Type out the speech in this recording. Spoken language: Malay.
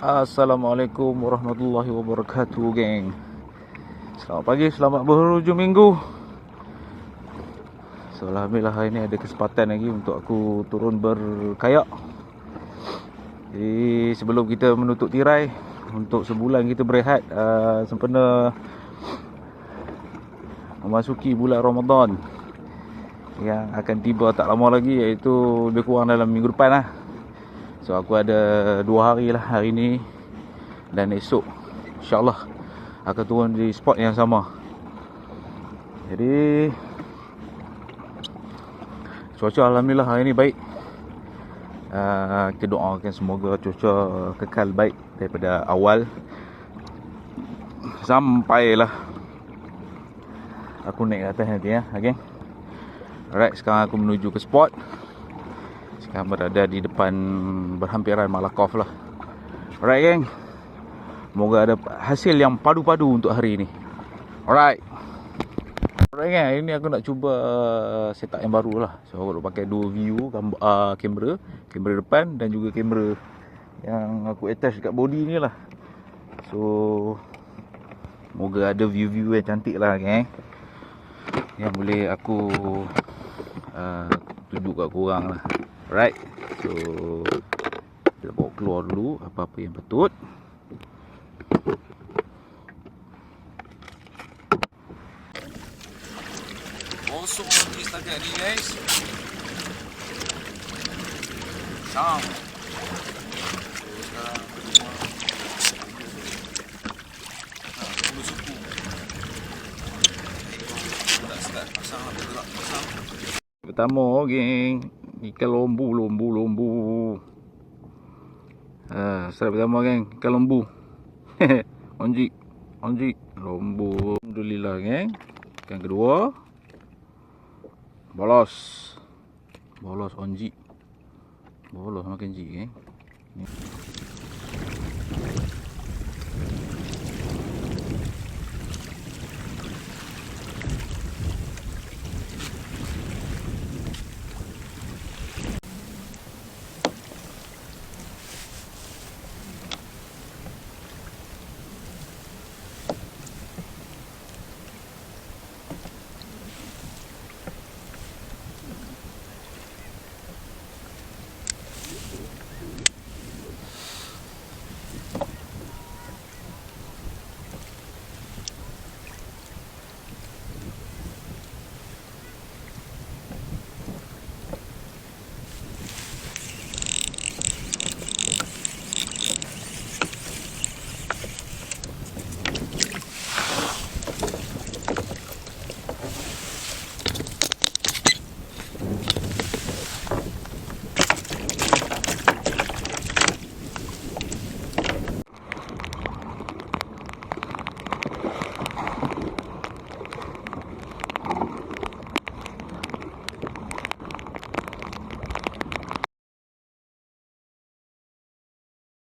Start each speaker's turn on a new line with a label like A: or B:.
A: Assalamualaikum warahmatullahi wabarakatuh, geng. Selamat pagi, selamat berhujung minggu. So, alhamdulillah hari ni ada kesempatan lagi untuk aku turun berkayak. Jadi sebelum kita menutup tirai untuk sebulan kita berehat, sempena memasuki bulan Ramadan yang akan tiba tak lama lagi, iaitu lebih kurang dalam minggu depan lah. So aku ada 2 hari lah, hari ni dan esok, InsyaAllah akan turun di spot yang sama. Jadi cuaca alhamdulillah hari ni baik. Kita doakan semoga cuaca kekal baik daripada awal sampailah aku naik ke atas nanti ya, okay? Alright, sekarang aku menuju ke spot. Sekarang berada di depan berhampiran Malakoff lah. Alright, geng, semoga ada hasil yang padu-padu untuk hari ni. Alright, geng, hari ni aku nak cuba setup yang baru lah. So aku nak pakai 2 view kamera depan dan juga kamera yang aku attach dekat body ni lah. So semoga ada view-view yang cantik lah, geng, yang boleh aku tunjuk kat korang lah. Alright, so kita bawa keluar dulu apa-apa yang patut. Kosong lagi setakat ni, guys. Sound. So sekarang bulu suku. Dah start pasang lah, bergerak pasang. Pertama, geng, ikan lombu. Strike pertama, geng, ikan lombu. Onjik lombu. Alhamdulillah, geng. Ikan kedua bolos onjik. Bolos makan jik, geng.